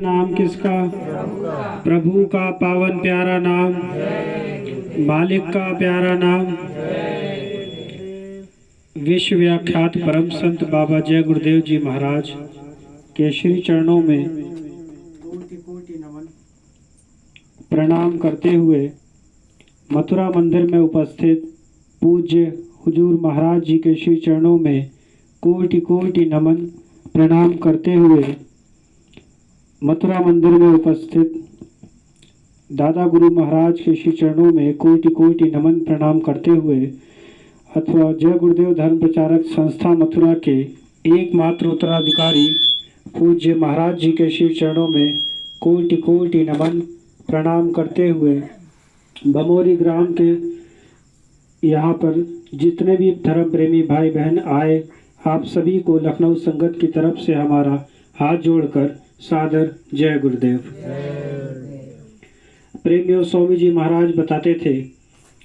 नाम किसका? प्रभु का पावन प्यारा नाम, मालिक का प्यारा नाम। विश्व विख्यात परम संत बाबा जय गुरुदेव जी महाराज के श्री चरणों में कोटि कोटि नमन प्रणाम करते हुए मथुरा मंदिर में उपस्थित पूज्य हुजूर महाराज जी के श्री चरणों में कोटि कोटि नमन प्रणाम करते हुए मथुरा मंदिर में उपस्थित दादा गुरु महाराज के श्री चरणों में कोटि कोटि नमन प्रणाम करते हुए अथवा जय गुरुदेव धर्म प्रचारक संस्था मथुरा के एकमात्र उत्तराधिकारी पूज्य महाराज जी के श्री चरणों में कोटि कोटि नमन प्रणाम करते हुए बमोरी ग्राम के यहाँ पर जितने भी धर्म प्रेमी भाई बहन आए, आप सभी को लखनऊ संगत की तरफ से हमारा हाथ जोड़कर सादर जय गुरुदेव। प्रेमियों, स्वामी जी महाराज बताते थे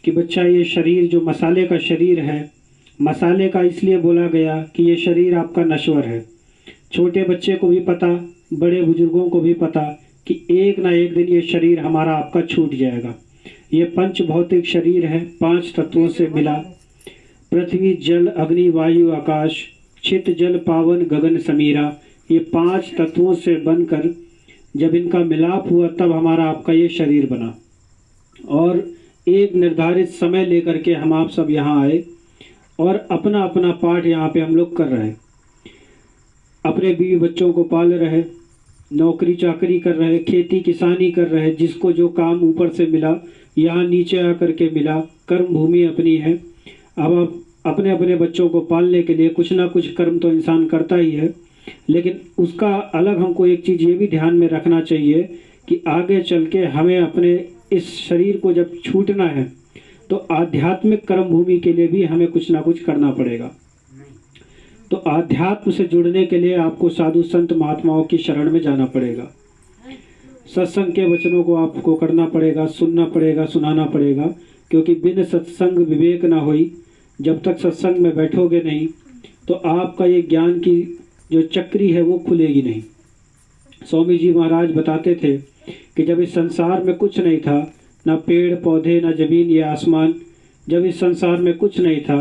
कि बच्चा, ये शरीर जो मसाले का शरीर है, मसाले का इसलिए बोला गया कि ये शरीर आपका नश्वर है। छोटे बच्चे को भी पता, बड़े बुजुर्गों को भी पता कि एक ना एक दिन ये शरीर हमारा आपका छूट जाएगा। ये पंच भौतिक शरीर है, 5 तत्वों से मिला। पृथ्वी जल अग्नि वायु आकाश, छित जल पावन गगन समीरा, ये 5 तत्वों से बनकर जब इनका मिलाप हुआ तब हमारा आपका ये शरीर बना। और एक निर्धारित समय लेकर के हम आप सब यहाँ आए और अपना अपना पाठ यहाँ पे हम लोग कर रहे, अपने बीवी बच्चों को पाल रहे, नौकरी चाकरी कर रहे, खेती किसानी कर रहे, जिसको जो काम ऊपर से मिला यहाँ नीचे आकर के मिला, कर्म भूमि अपनी है। अब आप अपने अपने बच्चों को पालने के लिए कुछ ना कुछ कर्म तो इंसान करता ही है, लेकिन उसका अलग हमको एक चीज़ ये भी ध्यान में रखना चाहिए कि आगे चल के हमें अपने इस शरीर को जब छूटना है तो आध्यात्मिक कर्म भूमि के लिए भी हमें कुछ ना कुछ करना पड़ेगा। तो आध्यात्म से जुड़ने के लिए आपको साधु संत महात्माओं की शरण में जाना पड़ेगा। सत्संग के वचनों को आपको करना पड़ेगा, सुनना पड़ेगा, सुनाना पड़ेगा, क्योंकि बिन सत्संग विवेक ना होई। जब तक सत्संग में बैठोगे नहीं तो आपका ये ज्ञान की जो चक्री है वो खुलेगी नहीं। स्वामी जी महाराज बताते थे कि जब इस संसार में कुछ नहीं था, ना पेड़ पौधे, ना जमीन या आसमान, जब इस संसार में कुछ नहीं था,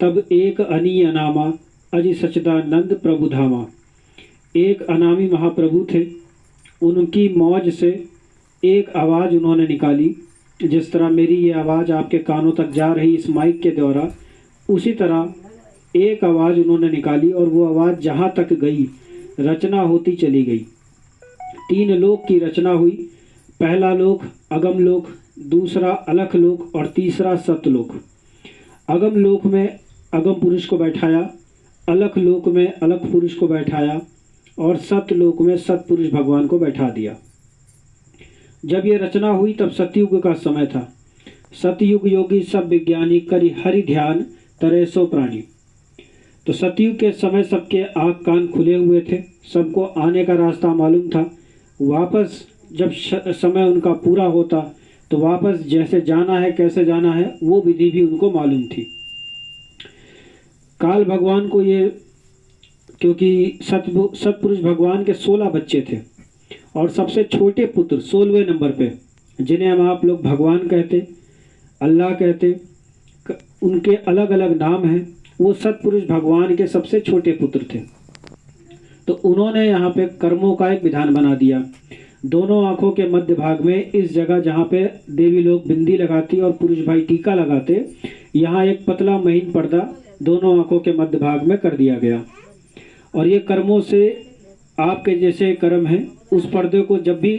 तब एक अनी अनामा अजि सच्चिदानंद प्रभु धामा, एक अनामी महाप्रभु थे। उनकी मौज से एक आवाज़ उन्होंने निकाली। जिस तरह मेरी ये आवाज़ आपके कानों तक जा रही इस माइक के द्वारा, उसी तरह एक आवाज़ उन्होंने निकाली और वो आवाज़ जहाँ तक गई रचना होती चली गई। 3 लोक की रचना हुई। पहला लोक अगम लोक, दूसरा अलख लोक और तीसरा सतलोक। अगम लोक में अगम पुरुष को बैठाया, अलख लोक में अलख पुरुष को बैठाया और सतलोक में सतपुरुष भगवान को बैठा दिया। जब ये रचना हुई तब सतयुग का समय था। सतयुग योगी सब विज्ञानी करी हरि ध्यान तरे सो प्राणी। तो सतयुग के समय सबके आँख कान खुले हुए थे, सबको आने का रास्ता मालूम था। वापस जब समय उनका पूरा होता तो वापस जैसे जाना है, कैसे जाना है, वो विधि भी उनको मालूम थी। काल भगवान को ये, क्योंकि सतपुरुष भगवान के 16 बच्चे थे और सबसे छोटे पुत्र 16वें नंबर पे, जिन्हें हम आप लोग भगवान कहते, अल्लाह कहते, उनके अलग अलग नाम हैं, वो सतपुरुष भगवान के सबसे छोटे पुत्र थे। तो उन्होंने यहाँ पे कर्मों का एक विधान बना दिया। दोनों आँखों के मध्य भाग में, इस जगह जहाँ पे देवी लोग बिंदी लगाती और पुरुष भाई टीका लगाते, यहाँ एक पतला महीन पर्दा दोनों आँखों के मध्य भाग में कर दिया गया। और ये कर्मों से आपके जैसे कर्म हैं, उस पर्दे को जब भी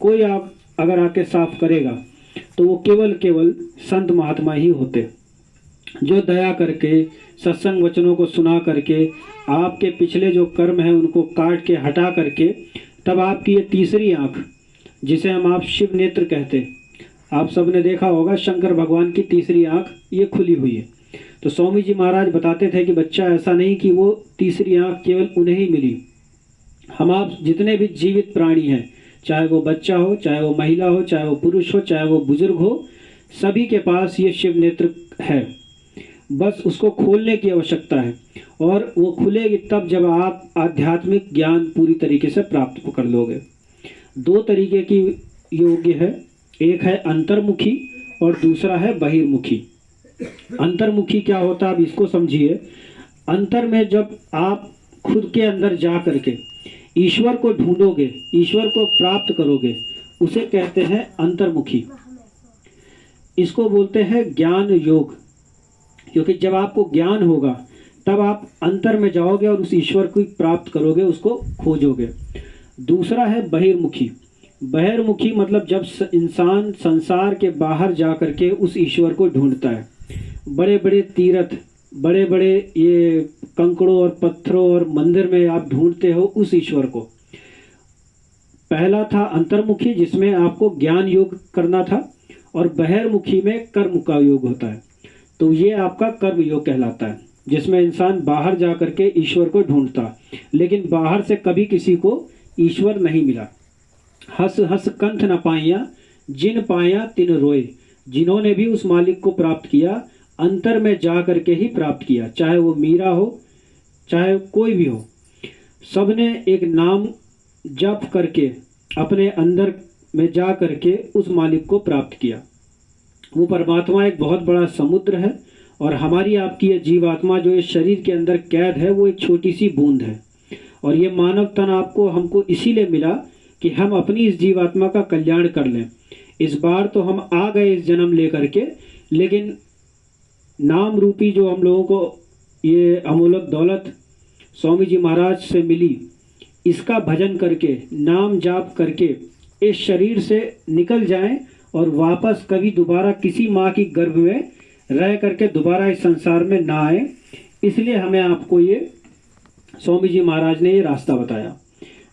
कोई आप अगर आके साफ करेगा तो वो केवल संत महात्मा ही होते, जो दया करके सत्संग वचनों को सुना करके आपके पिछले जो कर्म हैं उनको काट के हटा करके तब आपकी ये तीसरी आँख, जिसे हम आप शिव नेत्र कहते, आप सब ने देखा होगा शंकर भगवान की तीसरी आँख ये खुली हुई है। तो स्वामी जी महाराज बताते थे कि बच्चा, ऐसा नहीं कि वो तीसरी आँख केवल उन्हें ही मिली। हम आप जितने भी जीवित प्राणी हैं, चाहे वो बच्चा हो, चाहे वो महिला हो, चाहे वो पुरुष हो, चाहे वो बुजुर्ग हो, सभी के पास ये शिव नेत्र है। बस उसको खोलने की आवश्यकता है और वो खुलेगी तब जब आप आध्यात्मिक ज्ञान पूरी तरीके से प्राप्त कर लोगे। दो तरीके की योग्य है, एक है अंतर्मुखी और दूसरा है बहिर्मुखी। अंतर्मुखी क्या होता है, आप इसको समझिए। अंतर में जब आप खुद के अंदर जा करके ईश्वर को ढूंढोगे, ईश्वर को प्राप्त करोगे, उसे कहते हैं अंतर्मुखी। इसको बोलते हैं ज्ञान योग, क्योंकि जब आपको ज्ञान होगा तब आप अंतर में जाओगे और उस ईश्वर को प्राप्त करोगे, उसको खोजोगे। दूसरा है बहिर्मुखी। बहिर्मुखी मतलब जब इंसान संसार के बाहर जा करके उस ईश्वर को ढूंढता है। बड़े बड़े तीर्थ, बड़े बड़े ये कंकड़ों और पत्थरों और मंदिर में आप ढूंढते हो उस ईश्वर को। पहला था अंतर्मुखी, जिसमें आपको ज्ञान योग करना था, और बहिर्मुखी में कर्म का योग होता है। तो ये आपका कर्म योग कहलाता है, जिसमें इंसान बाहर जा करके ईश्वर को ढूंढता, लेकिन बाहर से कभी किसी को ईश्वर नहीं मिला। हंस हंस कंठ न पाया, जिन पाया तिन रोए। जिन्होंने भी उस मालिक को प्राप्त किया, अंतर में जा करके ही प्राप्त किया। चाहे वो मीरा हो, चाहे कोई भी हो, सबने एक नाम जप करके अपने अंदर में जा करके उस मालिक को प्राप्त किया। वो परमात्मा एक बहुत बड़ा समुद्र है, और हमारी आपकी ये जीवात्मा जो इस शरीर के अंदर कैद है, वो एक छोटी सी बूंद है। और ये मानव तन आपको हमको इसीलिए मिला कि हम अपनी इस जीवात्मा का कल्याण कर लें। इस बार तो हम आ गए इस जन्म लेकर के, लेकिन नाम रूपी जो हम लोगों को ये अमूलक दौलत स्वामी जी महाराज से मिली, इसका भजन करके, नाम जाप करके इस शरीर से निकल जाएं और वापस कभी दोबारा किसी माँ की गर्भ में रह करके दोबारा इस संसार में ना आए। इसलिए हमें आपको ये स्वामी जी महाराज ने ये रास्ता बताया।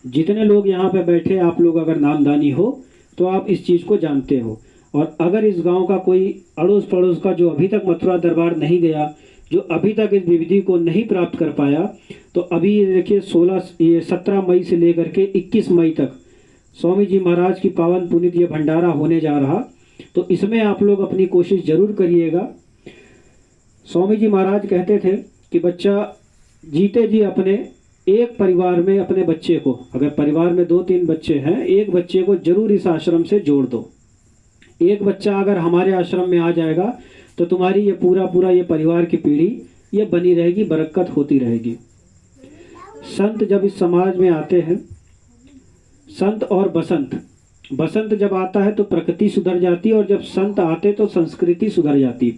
जितने लोग यहाँ पे बैठे, आप लोग अगर नामदानी हो तो आप इस चीज़ को जानते हो। और अगर इस गांव का कोई अड़ोस पड़ोस का जो अभी तक मथुरा दरबार नहीं गया, जो अभी तक इस विधि को नहीं प्राप्त कर पाया, तो अभी ये देखिए 17 मई से लेकर के 21 मई तक स्वामी जी महाराज की पावन पुनीत ये भंडारा होने जा रहा। तो इसमें आप लोग अपनी कोशिश जरूर करिएगा। स्वामी जी महाराज कहते थे कि बच्चा जीते जी अपने एक परिवार में अपने बच्चे को, अगर परिवार में 2-3 बच्चे हैं, एक बच्चे को जरूर इस आश्रम से जोड़ दो। एक बच्चा अगर हमारे आश्रम में आ जाएगा तो तुम्हारी ये पूरा ये परिवार की पीढ़ी ये बनी रहेगी, बरकत होती रहेगी। संत जब इस समाज में आते हैं, संत और बसंत जब आता है तो प्रकृति सुधर जाती है, और जब संत आते तो संस्कृति सुधर जाती।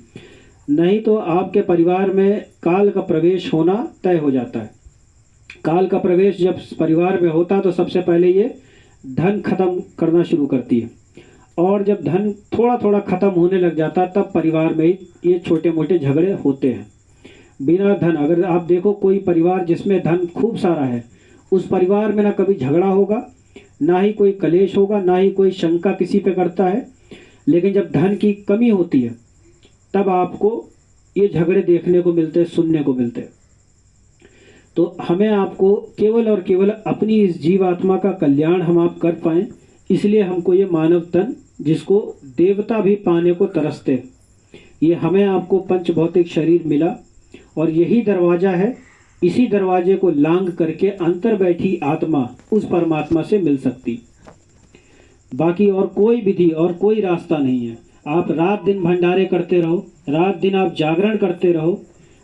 नहीं तो आपके परिवार में काल का प्रवेश होना तय हो जाता है। काल का प्रवेश जब परिवार में होता तो सबसे पहले ये धन खत्म करना शुरू करती है, और जब धन थोड़ा थोड़ा खत्म होने लग जाता तब परिवार में ये छोटे मोटे झगड़े होते हैं। बिना धन, अगर आप देखो कोई परिवार जिसमें धन खूब सारा है, उस परिवार में ना कभी झगड़ा होगा, ना ही कोई कलेश होगा, ना ही कोई शंका किसी पे करता है। लेकिन जब धन की कमी होती है तब आपको ये झगड़े देखने को मिलते, सुनने को मिलते। तो हमें आपको केवल और केवल अपनी इस जीवात्मा का कल्याण हम आप कर पाएँ, इसलिए हमको ये मानव तन, जिसको देवता भी पाने को तरसते, ये हमें आपको पंच भौतिक शरीर मिला, और यही दरवाज़ा है। इसी दरवाजे को लांघ करके अंतर बैठी आत्मा उस परमात्मा से मिल सकती। बाकी और कोई विधि और कोई रास्ता नहीं है। आप रात दिन भंडारे करते रहो, रात दिन आप जागरण करते रहो।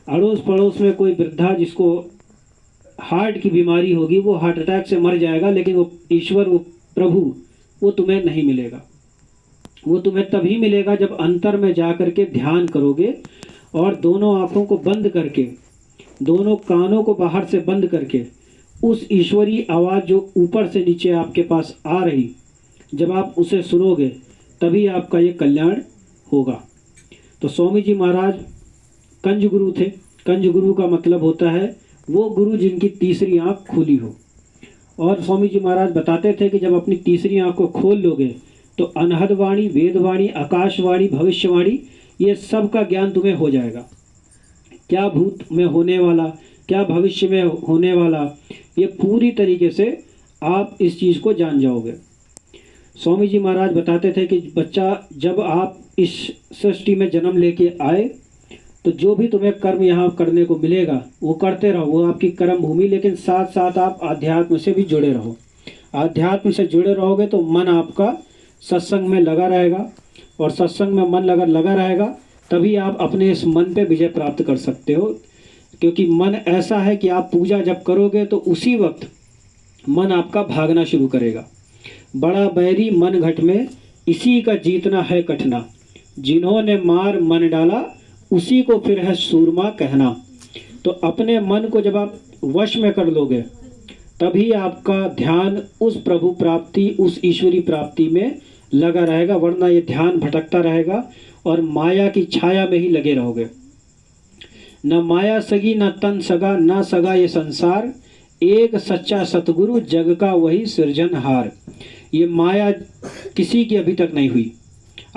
अड़ोस पड़ोस में कोई वृद्धा जिसको हार्ट की बीमारी होगी, वो हार्ट अटैक से मर जाएगा, लेकिन वो ईश्वर, वो प्रभु, वो तुम्हें नहीं मिलेगा। वो तुम्हें तभी मिलेगा जब अंतर में जा करके ध्यान करोगे, और दोनों आँखों को बंद करके, दोनों कानों को बाहर से बंद करके उस ईश्वरीय आवाज़ जो ऊपर से नीचे आपके पास आ रही, जब आप उसे सुनोगे तभी आपका ये कल्याण होगा। तो स्वामी जी महाराज कंज गुरु थे। कंज गुरु का मतलब होता है वो गुरु जिनकी तीसरी आँख खुली हो। और स्वामी जी महाराज बताते थे कि जब अपनी तीसरी आँख को खोल लोगे तो अनहद वाणी, वेदवाणी, आकाशवाणी, भविष्यवाणी, ये सब का ज्ञान तुम्हें हो जाएगा। क्या भूत में होने वाला, क्या भविष्य में होने वाला, ये पूरी तरीके से आप इस चीज़ को जान जाओगे। स्वामी जी महाराज बताते थे कि बच्चा, जब आप इस सृष्टि में जन्म लेके आए तो जो भी तुम्हें कर्म यहाँ करने को मिलेगा वो करते रहो, वो आपकी कर्म भूमि, लेकिन साथ साथ आप आध्यात्म से भी जुड़े रहो। आध्यात्म से जुड़े रहोगे तो मन आपका सत्संग में लगा रहेगा, और सत्संग में मन लगा रहेगा तभी आप अपने इस मन पे विजय प्राप्त कर सकते हो। क्योंकि मन ऐसा है कि आप पूजा जब करोगे तो उसी वक्त मन आपका भागना शुरू करेगा। बड़ा बैरी मन घट में, इसी का जीतना है कठिना, जिन्होंने मार मन डाला उसी को फिर है सूरमा कहना। तो अपने मन को जब आप वश में कर लोगे तभी आपका ध्यान उस प्रभु प्राप्ति, उस ईश्वरी प्राप्ति में लगा रहेगा, वरना ये ध्यान भटकता रहेगा और माया की छाया में ही लगे रहोगे। न माया सगी न तन सगा, न सगा ये संसार, एक सच्चा सतगुरु जग का वही सृजनहार। ये माया किसी की अभी तक नहीं हुई।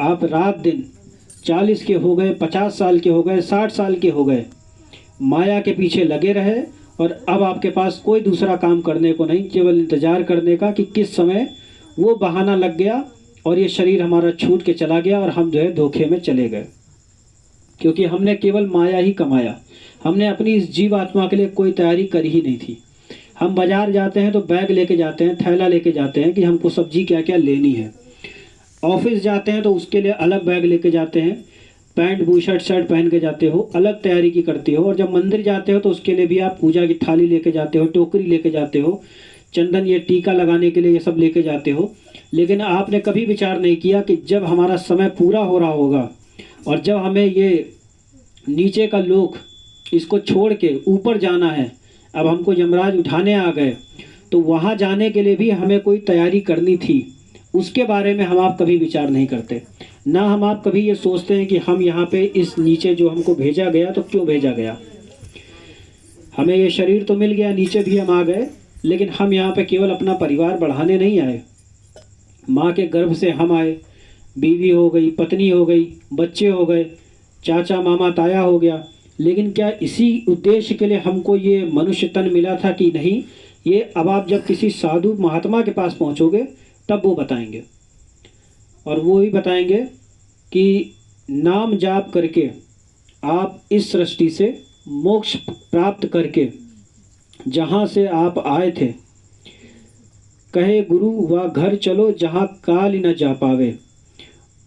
आप रात दिन 40 के हो गए, 50 साल के हो गए, 60 साल के हो गए, माया के पीछे लगे रहे और अब आपके पास कोई दूसरा काम करने को नहीं, केवल इंतजार करने का कि किस समय वो बहाना लग गया और ये शरीर हमारा छूट के चला गया और हम जो है धोखे में चले गए। क्योंकि हमने केवल माया ही कमाया, हमने अपनी इस जीव आत्मा के लिए कोई तैयारी करी ही नहीं थी। हम बाजार जाते हैं तो बैग लेके जाते हैं, थैला लेके जाते हैं कि हमको सब्जी क्या क्या लेनी है। ऑफिस जाते हैं तो उसके लिए अलग बैग लेके जाते हैं, पैंट बूशर्ट शर्ट पहन के जाते हो, अलग तैयारी की करते हो। और जब मंदिर जाते हो तो उसके लिए भी आप पूजा की थाली लेके जाते हो, टोकरी लेके जाते हो, चंदन ये टीका लगाने के लिए ये सब लेके जाते हो। लेकिन आपने कभी विचार नहीं किया कि जब हमारा समय पूरा हो रहा होगा और जब हमें ये नीचे का लोक इसको छोड़ के ऊपर जाना है, अब हमको यमराज उठाने आ गए, तो वहाँ जाने के लिए भी हमें कोई तैयारी करनी थी, उसके बारे में हम आप कभी विचार नहीं करते। ना हम आप कभी ये सोचते हैं कि हम यहाँ पे इस नीचे जो हमको भेजा गया तो क्यों भेजा गया। हमें ये शरीर तो मिल गया, नीचे भी हम आ गए, लेकिन हम यहाँ पे केवल अपना परिवार बढ़ाने नहीं आए। माँ के गर्भ से हम आए, बीवी हो गई, पत्नी हो गई, बच्चे हो गए, चाचा मामा ताया हो गया, लेकिन क्या इसी उद्देश्य के लिए हमको ये मनुष्य तन मिला था कि नहीं? ये अब आप जब किसी साधु महात्मा के पास पहुँचोगे तब वो बताएंगे, और वो ही बताएंगे कि नाम जाप करके आप इस सृष्टि से मोक्ष प्राप्त करके जहाँ से आप आए थे, कहे गुरु वह घर चलो जहाँ काल न जा पावे।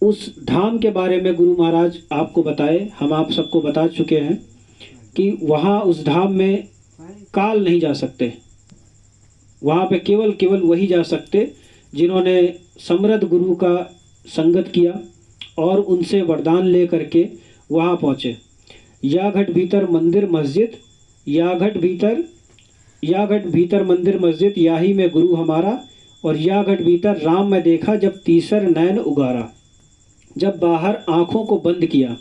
उस धाम के बारे में गुरु महाराज आपको बताए, हम आप सबको बता चुके हैं कि वहाँ उस धाम में काल नहीं जा सकते। वहाँ पे केवल वही जा सकते जिन्होंने समृद्ध गुरु का संगत किया और उनसे वरदान ले करके वहाँ पहुँचे। या घट भीतर मंदिर मस्जिद, या घट भीतर मंदिर मस्जिद, या ही में गुरु हमारा, और या घट भीतर राम में देखा जब तीसर नैन उगारा। जब बाहर आँखों को बंद किया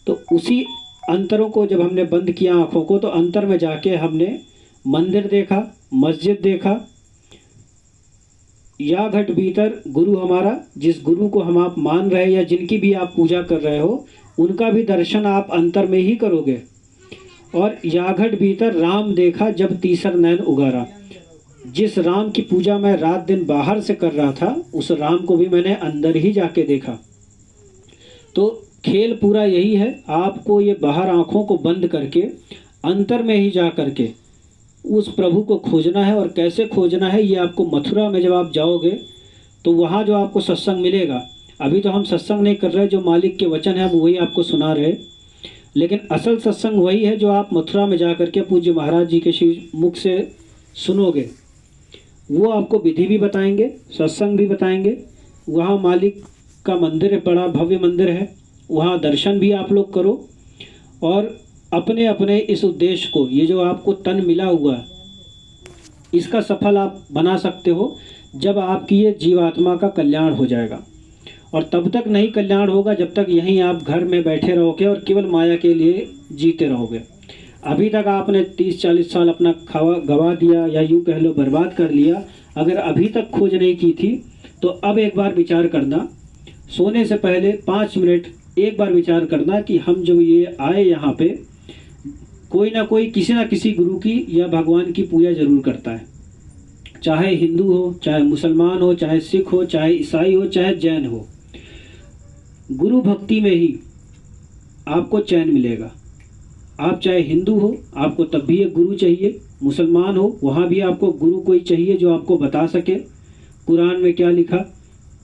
तो उसी अंतरों को जब हमने बंद किया आँखों को, तो अंतर में जाके हमने मंदिर देखा, मस्जिद देखा। या घट भीतर गुरु हमारा, जिस गुरु को हम आप मान रहे हैं या जिनकी भी आप पूजा कर रहे हो, उनका भी दर्शन आप अंतर में ही करोगे। और या घट भीतर राम देखा जब तीसर नैन उगारा, जिस राम की पूजा मैं रात दिन बाहर से कर रहा था, उस राम को भी मैंने अंदर ही जाके देखा। तो खेल पूरा यही है, आपको ये बाहर आँखों को बंद करके अंतर में ही जा करके उस प्रभु को खोजना है। और कैसे खोजना है, ये आपको मथुरा में जब आप जाओगे तो वहाँ जो आपको सत्संग मिलेगा, अभी तो हम सत्संग नहीं कर रहे, जो मालिक के वचन है हम वही आपको सुना रहे, लेकिन असल सत्संग वही है जो आप मथुरा में जा करके पूज्य महाराज जी के श्री मुख से सुनोगे। वो आपको विधि भी बताएंगे, सत्संग भी बताएंगे। वहाँ मालिक का मंदिर है, बड़ा भव्य मंदिर है, वहाँ दर्शन भी आप लोग करो और अपने अपने इस उद्देश्य को, ये जो आपको तन मिला हुआ, इसका सफल आप बना सकते हो जब आपकी ये जीवात्मा का कल्याण हो जाएगा। और तब तक नहीं कल्याण होगा जब तक यहीं आप घर में बैठे रहोगे और केवल माया के लिए जीते रहोगे। अभी तक आपने 30-40 साल अपना गवा दिया, या यूँ कह लो बर्बाद कर लिया। अगर अभी तक खोज नहीं की थी तो अब एक बार विचार करना, सोने से पहले 5 मिनट एक बार विचार करना कि हम जब ये आए यहाँ पे, कोई ना कोई किसी ना किसी गुरु की या भगवान की पूजा जरूर करता है। चाहे हिंदू हो, चाहे मुसलमान हो, चाहे सिख हो, चाहे ईसाई हो, चाहे जैन हो, गुरु भक्ति में ही आपको चैन मिलेगा। आप चाहे हिंदू हो, आपको तब भी एक गुरु चाहिए, मुसलमान हो वहाँ भी आपको गुरु कोई चाहिए जो आपको बता सके कुरान में क्या लिखा,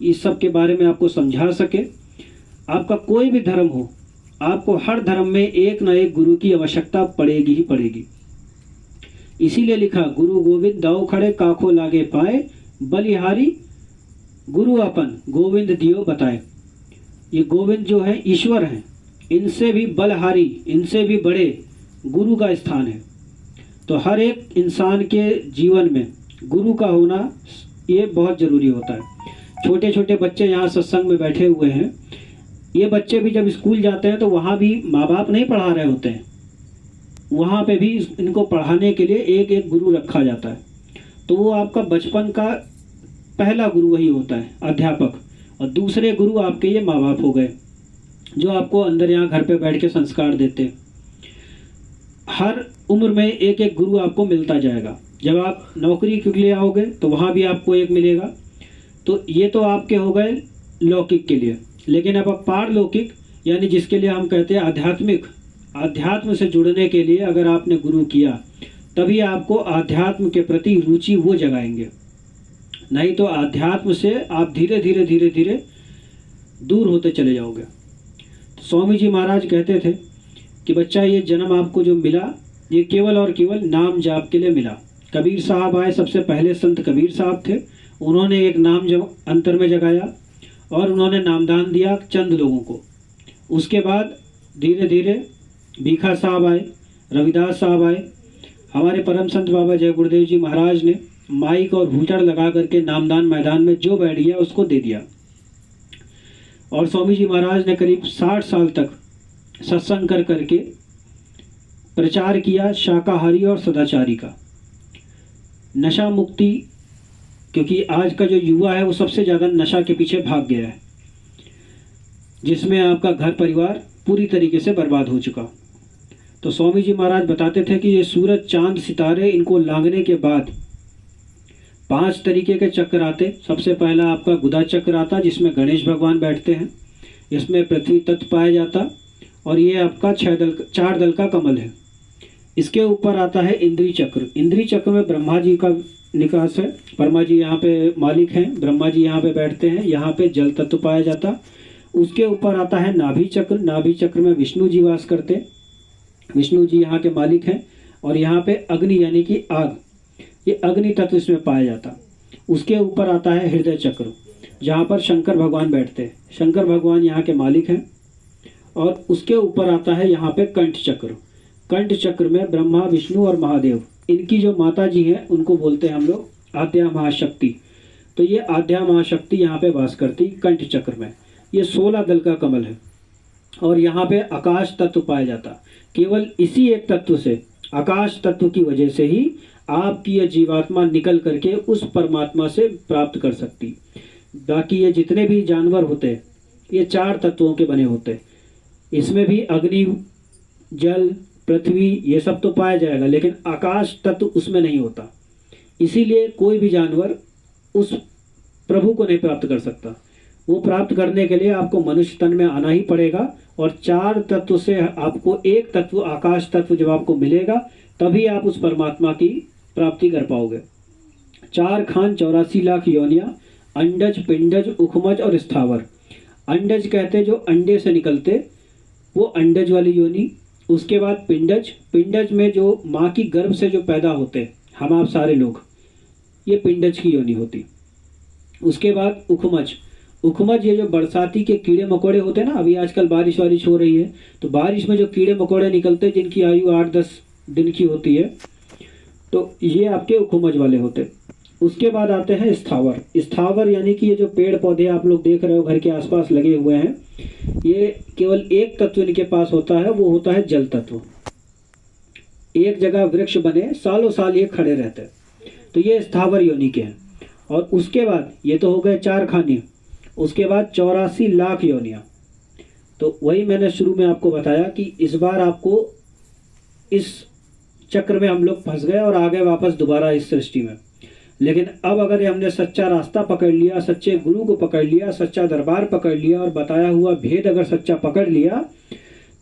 इस सब के बारे में आपको समझा सके। आपका कोई भी धर्म हो, आपको हर धर्म में एक ना एक गुरु की आवश्यकता पड़ेगी ही पड़ेगी। इसीलिए लिखा, गुरु गोविंद दाऊ खड़े काखो लागे पाए, बलिहारी गुरु अपन गोविंद दियो बताए। ये गोविंद जो है ईश्वर हैं, इनसे भी बलहारी, इनसे भी बड़े गुरु का स्थान है। तो हर एक इंसान के जीवन में गुरु का होना ये बहुत ज़रूरी होता है। छोटे छोटे बच्चे यहाँ सत्संग में बैठे हुए हैं, ये बच्चे भी जब स्कूल जाते हैं तो वहाँ भी माँ बाप नहीं पढ़ा रहे होते हैं, वहाँ पे भी इनको पढ़ाने के लिए एक एक गुरु रखा जाता है। तो वो आपका बचपन का पहला गुरु वही होता है, अध्यापक। और दूसरे गुरु आपके ये माँ बाप हो गए, जो आपको अंदर यहाँ घर पे बैठ के संस्कार देते हैं। हर उम्र में एक एक गुरु आपको मिलता जाएगा। जब आप नौकरी के लिए आओगे तो वहाँ भी आपको एक मिलेगा। तो ये तो आपके हो गए लौकिक के लिए, लेकिन अब पारलौकिक यानी जिसके लिए हम कहते हैं आध्यात्मिक, आध्यात्म से जुड़ने के लिए अगर आपने गुरु किया तभी आपको आध्यात्म के प्रति रुचि वो जगाएंगे। नहीं तो आध्यात्म से आप धीरे धीरे धीरे धीरे दूर होते चले जाओगे। तो स्वामी जी महाराज कहते थे कि बच्चा ये जन्म आपको जो मिला ये केवल और केवल नाम जाप के लिए मिला। कबीर साहब आए, सबसे पहले संत कबीर साहब थे। उन्होंने एक नाम अंतर में जगाया और उन्होंने नामदान दिया चंद लोगों को। उसके बाद धीरे धीरे भीखा साहब आए, रविदास साहब आए। हमारे परम संत बाबा जय गुरुदेव जी महाराज ने माइक और हुचड़ लगा करके नामदान मैदान में जो बैठ गया उसको दे दिया। और स्वामी जी महाराज ने करीब 60 साल तक सत्संग कर करके प्रचार किया शाकाहारी और सदाचारी का, नशा मुक्ति। क्योंकि आज का जो युवा है वो सबसे ज़्यादा नशा के पीछे भाग गया है, जिसमें आपका घर परिवार पूरी तरीके से बर्बाद हो चुका। तो स्वामी जी महाराज बताते थे कि ये सूरज चांद सितारे इनको लांघने के बाद 5 तरीके के चक्र आते। सबसे पहला आपका गुदा चक्र आता, जिसमें गणेश भगवान बैठते हैं, इसमें पृथ्वी तत्व पाया जाता, और ये आपका 4 दल का कमल है। इसके ऊपर आता है इंद्री चक्र। इंद्री चक्र में ब्रह्मा जी का निकास है, ब्रह्मा जी यहाँ पे मालिक हैं, ब्रह्मा जी यहाँ पे बैठते हैं, यहाँ पे जल तत्व पाया जाता। उसके ऊपर आता है नाभि चक्र। नाभि चक्र में विष्णु जी वास करते, विष्णु जी यहाँ के मालिक हैं। और यहाँ पे अग्नि यानी कि आग, ये अग्नि तत्व इसमें पाया जाता। उसके ऊपर आता है हृदय चक्र, जहाँ पर शंकर भगवान बैठते हैं, शंकर भगवान यहाँ के मालिक हैं। और उसके ऊपर आता है यहाँ पे कंठ चक्र। कंठ चक्र में ब्रह्मा विष्णु और महादेव, इनकी जो माता जी हैं उनको बोलते हैं हम लोग आद्या महाशक्ति। तो ये आद्या महाशक्ति यहाँ पे वास करती कंठ चक्र में। ये 16 दल का कमल है। और यहाँ पे आकाश तत्व पाया जाता। केवल इसी एक तत्व से, आकाश तत्व की वजह से ही आपकी ये जीवात्मा निकल करके उस परमात्मा से प्राप्त कर सकती। बाकी ये जितने भी जानवर होते हैं ये 4 तत्वों के बने होते। इसमें भी अग्नि, जल, पृथ्वी ये सब तो पाया जाएगा, लेकिन आकाश तत्व उसमें नहीं होता। इसीलिए कोई भी जानवर उस प्रभु को नहीं प्राप्त कर सकता। वो प्राप्त करने के लिए आपको मनुष्य तन में आना ही पड़ेगा। और 4 तत्व से आपको एक तत्व आकाश तत्व जब आपको मिलेगा तभी आप उस परमात्मा की प्राप्ति कर पाओगे। 4 खान 84 लाख योनियाँ, अंडज, पिंडज, उखमज और स्थावर। अंडज कहते जो अंडे से निकलते, वो अंडज वाली योनि। उसके बाद पिंडज, पिंडज में जो माँ की गर्भ से जो पैदा होते हम आप सारे लोग, ये पिंडज की योनि होती। उसके बाद उखमज, उखमज ये जो बरसाती के कीड़े मकोड़े होते हैं ना, अभी आजकल बारिश वारिश हो रही है तो बारिश में जो कीड़े मकोड़े निकलते जिनकी आयु 8-10 दिन की होती है, तो ये आपके उखमज वाले होते। उसके बाद आते हैं स्थावर। स्थावर यानी कि ये जो पेड़ पौधे आप लोग देख रहे हो घर के आसपास लगे हुए हैं, ये केवल एक तत्व इनके पास होता है, वो होता है जल तत्व। एक जगह वृक्ष बने सालों साल ये खड़े रहते हैं, तो ये स्थावर योनि के हैं। और उसके बाद ये तो हो गए 4 खाने। उसके बाद 84 लाख योनियाँ। तो वही मैंने शुरू में आपको बताया कि इस बार आपको इस चक्र में हम लोग फंस गए और आ गए वापस दोबारा इस सृष्टि में। लेकिन अब अगर हमने सच्चा रास्ता पकड़ लिया, सच्चे गुरु को पकड़ लिया, सच्चा दरबार पकड़ लिया और बताया हुआ भेद अगर सच्चा पकड़ लिया,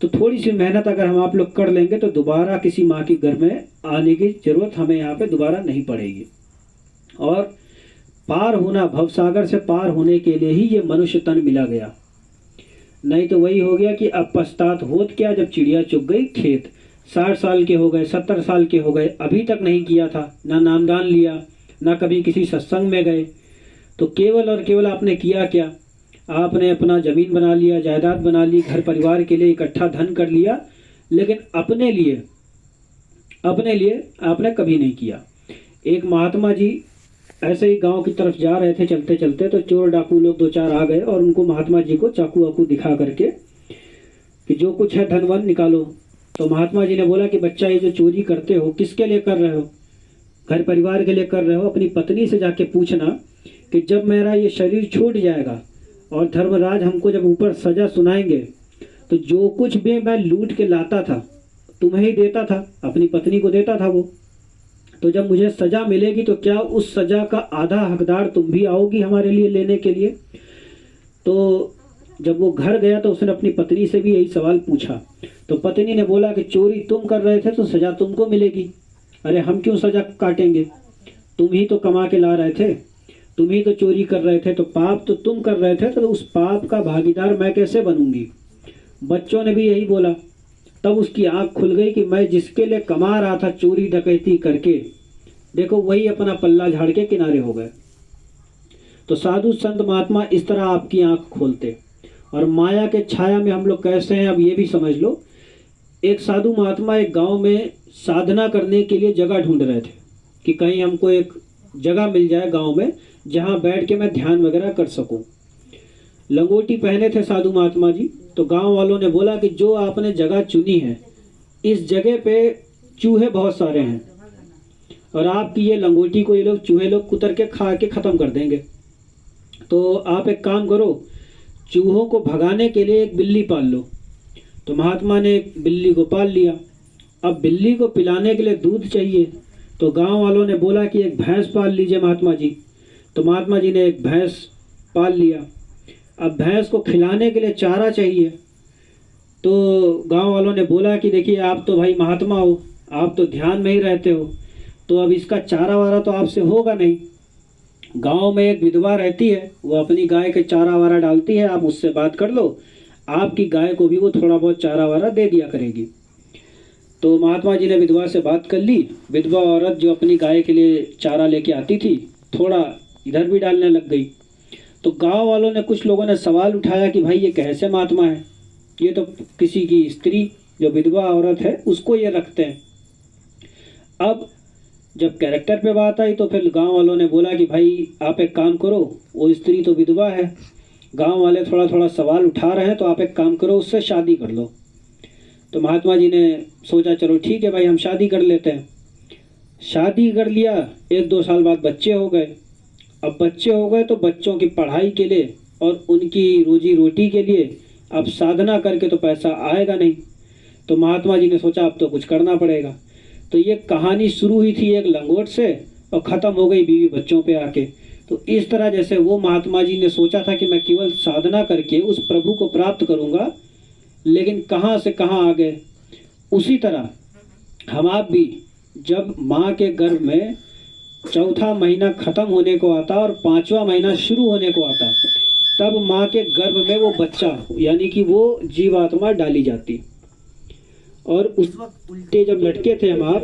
तो थोड़ी सी मेहनत अगर हम आप लोग कर लेंगे तो दोबारा किसी माँ के घर में आने की ज़रूरत हमें यहाँ पे दोबारा नहीं पड़ेगी। और पार होना, भवसागर से पार होने के लिए ही ये मनुष्य तन मिला गया। नहीं तो वही हो गया कि अब पछतात होत क्या जब चिड़िया चुग गई खेत। 60 साल के हो गए, 70 साल के हो गए, अभी तक नहीं किया था, ना नामदान लिया, ना कभी किसी सत्संग में गए। तो केवल और केवल आपने किया क्या? आपने अपना ज़मीन बना लिया, जायदाद बना ली, घर परिवार के लिए इकट्ठा धन कर लिया, लेकिन अपने लिए आपने कभी नहीं किया। एक महात्मा जी ऐसे ही गांव की तरफ जा रहे थे चलते चलते, तो चोर डाकू लोग 2-4 आ गए और उनको महात्मा जी को चाकू वाकू दिखा करके कि जो कुछ है धन वन निकालो। तो महात्मा जी ने बोला कि बच्चा ये जो चोरी करते हो किसके लिए कर रहे हो? घर परिवार के लिए कर रहे हो? अपनी पत्नी से जाके पूछना कि जब मेरा ये शरीर छूट जाएगा और धर्मराज हमको जब ऊपर सजा सुनाएंगे तो जो कुछ भी मैं लूट के लाता था तुम्हें ही देता था, अपनी पत्नी को देता था वो। तो जब मुझे सजा मिलेगी तो क्या उस सजा का आधा हकदार तुम भी आओगी हमारे लिए लेने के लिए? तो जब वो घर गया तो उसने अपनी पत्नी से भी यही सवाल पूछा। तो पत्नी ने बोला कि चोरी तुम कर रहे थे तो सजा तुमको मिलेगी। अरे हम क्यों सजा काटेंगे? तुम ही तो कमा के ला रहे थे, तुम ही तो चोरी कर रहे थे, तो पाप तो तुम कर रहे थे, तो उस पाप का भागीदार मैं कैसे बनूंगी? बच्चों ने भी यही बोला। तब उसकी आंख खुल गई कि मैं जिसके लिए कमा रहा था चोरी डकैती करके, देखो वही अपना पल्ला झाड़ के किनारे हो गए। तो साधु संत महात्मा इस तरह आपकी आंख खोलते। और माया के छाया में हम लोग कैसे हैं अब ये भी समझ लो। एक साधु महात्मा एक गांव में साधना करने के लिए जगह ढूंढ रहे थे कि कहीं हमको एक जगह मिल जाए गांव में जहां बैठ के मैं ध्यान वगैरह कर सकूं। लंगोटी पहने थे साधु महात्मा जी। तो गांव वालों ने बोला कि जो आपने जगह चुनी है इस जगह पे चूहे बहुत सारे हैं और आपकी ये लंगोटी को ये लोग चूहे लोग कुतर के खा के ख़त्म कर देंगे। तो आप एक काम करो, चूहों को भगाने के लिए एक बिल्ली पाल लो। तो महात्मा ने एक बिल्ली को पाल लिया। अब बिल्ली को पिलाने के लिए दूध चाहिए। तो गांव वालों ने बोला कि एक भैंस पाल लीजिए महात्मा जी। तो महात्मा जी ने एक भैंस पाल लिया। अब भैंस को खिलाने के लिए चारा चाहिए। तो गांव वालों ने बोला कि देखिए आप तो भाई महात्मा हो, आप तो ध्यान में ही रहते हो, तो अब इसका चारा वारा तो आपसे होगा नहीं। गांव में एक विधवा रहती है, वो अपनी गाय के चारा वारा डालती है, आप उससे बात कर लो, आपकी गाय को भी वो थोड़ा बहुत चारा वारा दे दिया करेगी। तो महात्मा जी ने विधवा से बात कर ली। विधवा औरत जो अपनी गाय के लिए चारा लेके आती थी थोड़ा इधर भी डालने लग गई। तो गांव वालों ने, कुछ लोगों ने सवाल उठाया कि भाई ये कैसे महात्मा है, ये तो किसी की स्त्री जो विधवा औरत है उसको ये रखते हैं। अब जब कैरेक्टर पे बात आई तो फिर गांव वालों ने बोला कि भाई आप एक काम करो, वो स्त्री तो विधवा है, गांव वाले थोड़ा थोड़ा सवाल उठा रहे हैं, तो आप एक काम करो उससे शादी कर लो। तो महात्मा जी ने सोचा चलो ठीक है भाई हम शादी कर लेते हैं। शादी कर लिया। 1-2 साल बाद बच्चे हो गए। अब बच्चे हो गए तो बच्चों की पढ़ाई के लिए और उनकी रोजी रोटी के लिए अब साधना करके तो पैसा आएगा नहीं। तो महात्मा जी ने सोचा अब तो कुछ करना पड़ेगा। तो ये कहानी शुरू हुई थी एक लंगोट से और ख़त्म हो गई बीवी बच्चों पे आके। तो इस तरह जैसे वो महात्मा जी ने सोचा था कि मैं केवल साधना करके उस प्रभु को प्राप्त करूँगा, लेकिन कहाँ से कहाँ आ गए। उसी तरह हम आप भी जब माँ के गर्भ में 4था महीना ख़त्म होने को आता और 5वां महीना शुरू होने को आता, तब माँ के गर्भ में वो बच्चा यानी कि वो जीवात्मा डाली जाती। और उस वक्त उल्टे जब लटके थे हम आप,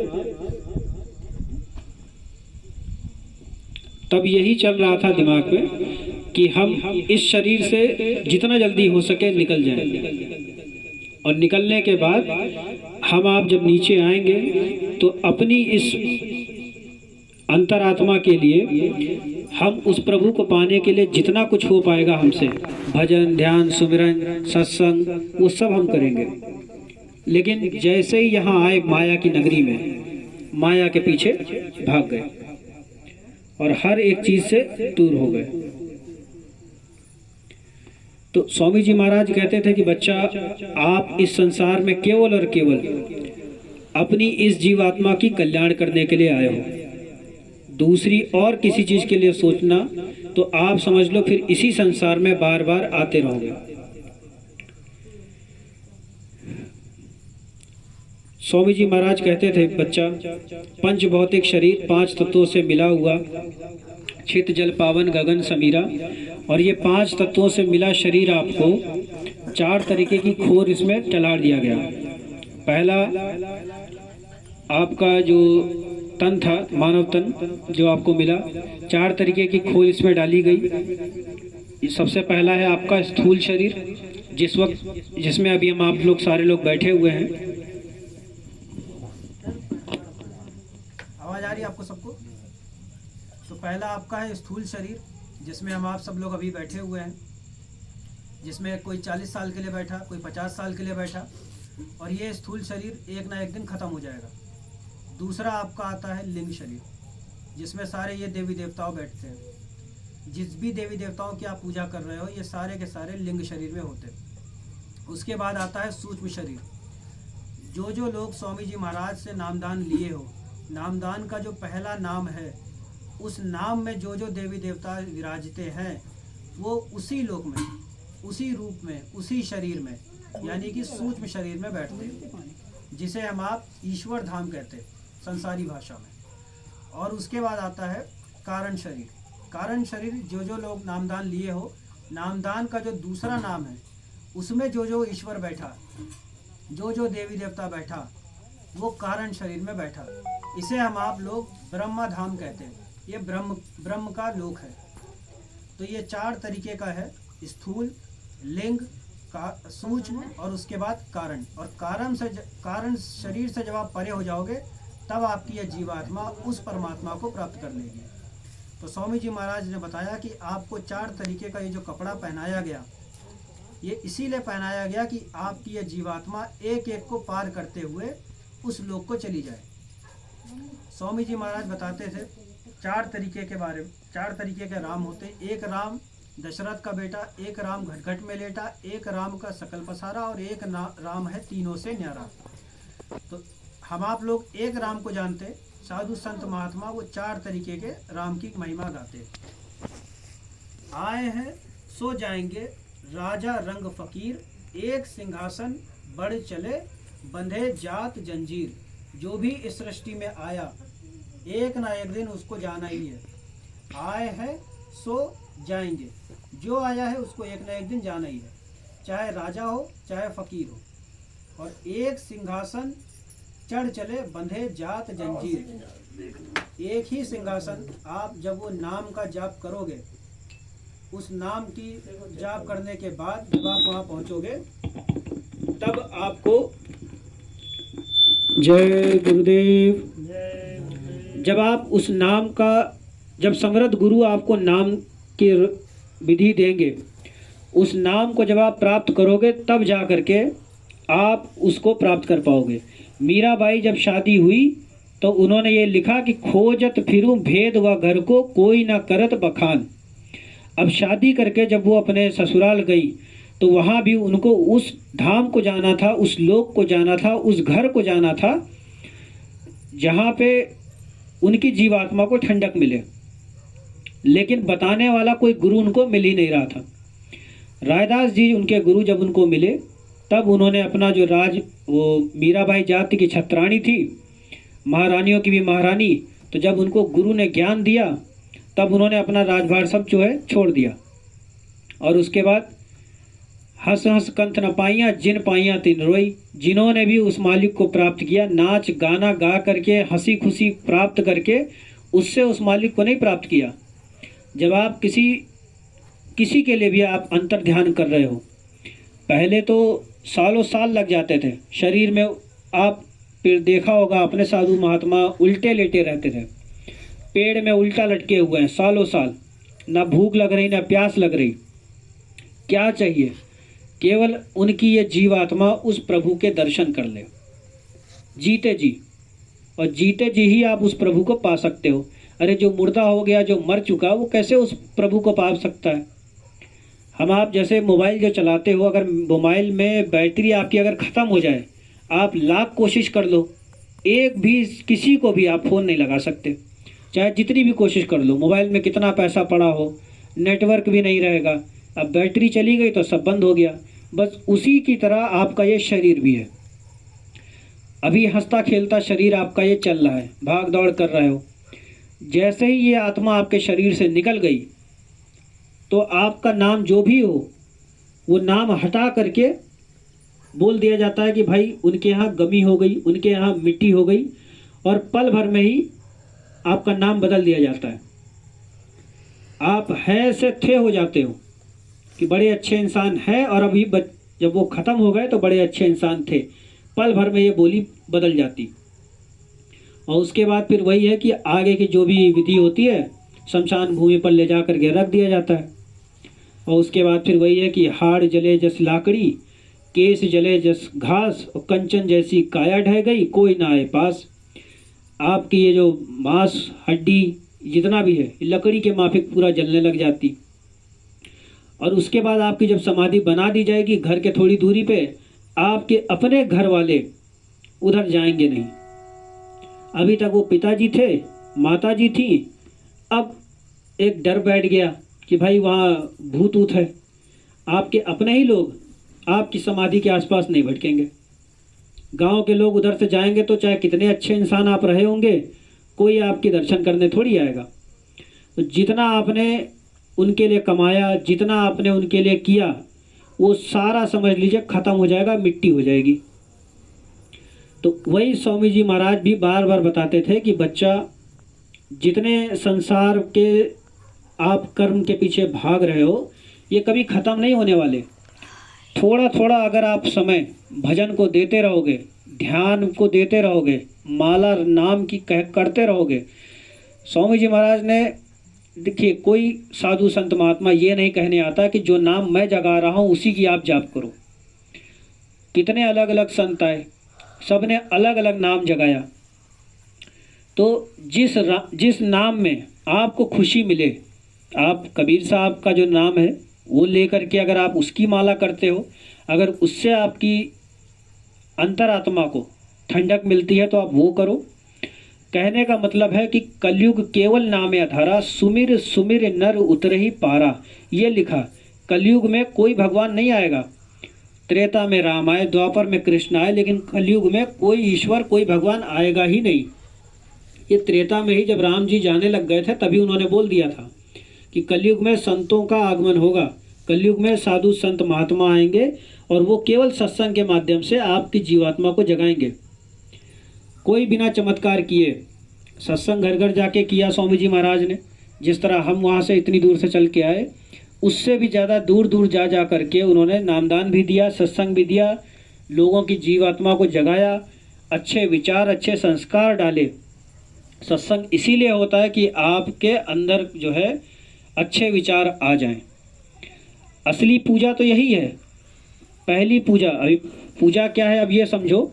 तब यही चल रहा था दिमाग में कि हम इस शरीर से जितना जल्दी हो सके निकल जाएं। और निकलने के बाद हम आप जब नीचे आएंगे तो अपनी इस अंतरात्मा के लिए हम उस प्रभु को पाने के लिए जितना कुछ हो पाएगा हमसे, भजन ध्यान सुमिरन सत्संग, वो सब हम करेंगे। लेकिन जैसे ही यहाँ आए माया की नगरी में, माया के पीछे भाग गए और हर एक चीज से दूर हो गए। तो स्वामी जी महाराज कहते थे कि बच्चा आप इस संसार में केवल और केवल अपनी इस जीवात्मा की कल्याण करने के लिए आए हो। दूसरी और किसी चीज के लिए सोचना तो आप समझ लो फिर इसी संसार में बार बार आते रहोगे। स्वामी जी महाराज कहते थे, बच्चा, पंच भौतिक शरीर 5 तत्वों से मिला हुआ, चित जल पावन गगन समीरा, और ये 5 तत्वों से मिला शरीर आपको 4 तरीके की खोर इसमें टलाड़ दिया गया। पहला आपका जो तन था, मानव तन जो आपको मिला, 4 तरीके की खोर इसमें डाली गई। सबसे पहला है आपका स्थूल शरीर, जिसमें अभी हम आप लोग सारे लोग बैठे हुए हैं। आवाज आ रही है आपको सबको? तो पहला आपका है स्थूल शरीर, जिसमें हम आप सब लोग अभी बैठे हुए हैं, जिसमें कोई 40 साल के लिए बैठा, कोई 50 साल के लिए बैठा, और ये स्थूल शरीर एक ना एक दिन खत्म हो जाएगा। दूसरा आपका आता है लिंग शरीर, जिसमें सारे ये देवी देवताओं बैठते हैं। जिस भी देवी देवताओं की आप पूजा कर रहे हो, ये सारे के सारे लिंग शरीर में होते हैं। उसके बाद आता है सूक्ष्म शरीर। जो लोग स्वामी जी महाराज से नामदान लिए हो, नामदान का जो पहला नाम है, उस नाम में जो देवी देवता विराजते हैं, वो उसी लोक में, उसी रूप में, उसी शरीर में, यानी कि सूक्ष्म शरीर में बैठते हैं, जिसे हम आप ईश्वर धाम कहते हैं संसारी भाषा में। और उसके बाद आता है कारण शरीर। कारण शरीर जो लोग नामदान लिए हो, नामदान का जो दूसरा नाम है, उसमें जो ईश्वर बैठा, जो देवी देवता बैठा, वो कारण शरीर में बैठा। इसे हम आप लोग ब्रह्मा धाम कहते हैं। ये ब्रह्म का लोक है। तो ये 4 तरीके का है, स्थूल, लिंग, सूक्ष्म और उसके बाद कारण। और कारण शरीर से जब आप परे हो जाओगे, तब आपकी यह जीवात्मा उस परमात्मा को प्राप्त कर लेगी। तो स्वामी जी महाराज ने बताया कि आपको 4 तरीके का ये जो कपड़ा पहनाया गया, ये इसीलिए पहनाया गया कि आपकी यह जीवात्मा एक एक को पार करते हुए उस लोक को चली जाए। स्वामी जी महाराज बताते थे 4 तरीके के बारे में। 4 तरीके के राम होते। एक राम दशरथ का बेटा, एक राम घट में लेटा, एक राम का सकल पसारा, और एक राम है तीनों से न्यारा। तो हम आप लोग एक राम को जानते, साधु संत महात्मा वो 4 तरीके के राम की महिमा गाते। आए हैं सो जाएंगे राजा रंग फकीर, एक सिंहासन बढ़ चले बंधे जात जंजीर। जो भी इस सृष्टि में आया, एक ना एक दिन उसको जाना ही है। आए हैं सो जाएंगे, जो आया है उसको एक ना एक दिन जाना ही है, चाहे राजा हो चाहे फकीर हो। और एक सिंहासन चढ़ चले बंधे जात जंजीर। एक ही सिंहासन, आप जब वो नाम का जाप करोगे, उस नाम की जाप करने के बाद जब आप वहाँ पहुँचोगे, तब आपको, जय गुरुदेव, जब आप उस नाम का, जब समृद्ध गुरु आपको नाम की विधि देंगे, उस नाम को जब आप प्राप्त करोगे, तब जा करके आप उसको प्राप्त कर पाओगे। मीराबाई जब शादी हुई तो उन्होंने ये लिखा कि खोजत फिरूं भेद व घर को, कोई ना करत बखान। अब शादी करके जब वो अपने ससुराल गई, तो वहाँ भी उनको उस धाम को जाना था, उस लोक को जाना था, उस घर को जाना था, जहाँ पे उनकी जीवात्मा को ठंडक मिले। लेकिन बताने वाला कोई गुरु उनको मिल ही नहीं रहा था। रायदास जी उनके गुरु जब उनको मिले, तब उन्होंने अपना जो वो मीराबाई जाति की छत्राणी थी, महारानियों की भी महारानी, तो जब उनको गुरु ने ज्ञान दिया, तब उन्होंने अपना राजभार सब जो है छोड़ दिया। और उसके बाद हंस हंस कंठ न पाइयाँ, जिन पाइयाँ तिन रोई। जिन्होंने भी उस मालिक को प्राप्त किया, नाच गाना गा करके, हंसी खुशी प्राप्त करके, उससे उस मालिक को नहीं प्राप्त किया। जब आप किसी के लिए भी आप अंतर ध्यान कर रहे हो, पहले तो सालों साल लग जाते थे शरीर में। आप फिर देखा होगा अपने साधु महात्मा उल्टे लेटे रहते थे, पेड़ में उल्टा लटके हुए हैं सालों साल, ना भूख लग रही ना प्यास लग रही। क्या चाहिए? केवल उनकी ये जीवात्मा उस प्रभु के दर्शन कर ले, जीते जी। और जीते जी ही आप उस प्रभु को पा सकते हो। अरे जो मुर्दा हो गया, जो मर चुका, वो कैसे उस प्रभु को पा सकता है? हम आप जैसे मोबाइल जो चलाते हो, अगर मोबाइल में बैटरी आपकी अगर ख़त्म हो जाए, आप लाख कोशिश कर लो, एक भी किसी को भी आप फ़ोन नहीं लगा सकते, चाहे जितनी भी कोशिश कर लो। मोबाइल में कितना पैसा पड़ा हो, नेटवर्क भी नहीं रहेगा। अब बैटरी चली गई तो सब बंद हो गया। बस उसी की तरह आपका ये शरीर भी है। अभी हंसता खेलता शरीर आपका ये चल रहा है, भाग दौड़ कर रहे हो। जैसे ही ये आत्मा आपके शरीर से निकल गई तो आपका नाम जो भी हो वो नाम हटा करके बोल दिया जाता है कि भाई उनके यहाँ गमी हो गई, उनके यहाँ मिट्टी हो गई, और पल भर में ही आपका नाम बदल दिया जाता है। आप है से थे हो जाते हो कि बड़े अच्छे इंसान है, और अभी जब वो ख़त्म हो गए तो बड़े अच्छे इंसान थे। पल भर में ये बोली बदल जाती। और उसके बाद फिर वही है कि आगे की जो भी विधि होती है शमशान भूमि पर ले जा कर के रख दिया जाता है। और उसके बाद फिर वही है कि हाड़ जले जस लाकड़ी, केस जले जस घास, और कंचन जैसी काया ढह गई, कोई ना आए पास। आपकी ये जो मांस हड्डी जितना भी है लकड़ी के माफिक पूरा जलने लग जाती। और उसके बाद आपकी जब समाधि बना दी जाएगी, घर के थोड़ी दूरी पे आपके अपने घर वाले उधर जाएंगे नहीं। अभी तक वो पिताजी थे, माताजी थी, अब एक डर बैठ गया कि भाई वहाँ भूत ऊत है। आपके अपने ही लोग आपकी समाधि के आसपास नहीं भटकेंगे। गांव के लोग उधर से जाएंगे तो चाहे कितने अच्छे इंसान आप रहे होंगे, कोई आपके दर्शन करने थोड़ी आएगा। तो जितना आपने उनके लिए कमाया, जितना आपने उनके लिए किया, वो सारा समझ लीजिए ख़त्म हो जाएगा, मिट्टी हो जाएगी। तो वही स्वामी जी महाराज भी बार बार बताते थे कि बच्चा, जितने संसार के आप कर्म के पीछे भाग रहे हो ये कभी ख़त्म नहीं होने वाले। थोड़ा थोड़ा अगर आप समय भजन को देते रहोगे, ध्यान को देते रहोगे, माला नाम की करते रहोगे। स्वामी जी महाराज ने, देखिए, कोई साधु संत महात्मा ये नहीं कहने आता कि जो नाम मैं जगा रहा हूँ उसी की आप जाप करो। कितने अलग अलग संत आए, सब ने अलग अलग नाम जगाया। तो जिस नाम में आपको खुशी मिले, आप कबीर साहब का जो नाम है वो लेकर के अगर आप उसकी माला करते हो, अगर उससे आपकी अंतरात्मा को ठंडक मिलती है तो आप वो करो। कहने का मतलब है कि कलयुग केवल नामे अधारा, सुमिर सुमिर नर उतरहि पारा। ये लिखा, कलयुग में कोई भगवान नहीं आएगा। त्रेता में राम आए, द्वापर में कृष्ण आए, लेकिन कलयुग में कोई ईश्वर, कोई भगवान आएगा ही नहीं। ये त्रेता में ही जब राम जी जाने लग गए थे तभी उन्होंने बोल दिया था कि कलयुग में संतों का आगमन होगा, कलयुग में साधु संत महात्मा आएंगे और वो केवल सत्संग के माध्यम से आपकी जीवात्मा को जगाएंगे। कोई बिना चमत्कार किए सत्संग घर घर जाके किया स्वामी जी महाराज ने, जिस तरह हम वहाँ से इतनी दूर से चल के आए, उससे भी ज़्यादा दूर दूर जा करके उन्होंने नामदान भी दिया, सत्संग भी दिया, लोगों की जीवात्मा को जगाया, अच्छे विचार, अच्छे संस्कार डाले। सत्संग इसीलिए होता है कि आपके अंदर जो है अच्छे विचार आ जाएं। असली पूजा तो यही है, पहली पूजा। अभी पूजा क्या है अब ये समझो,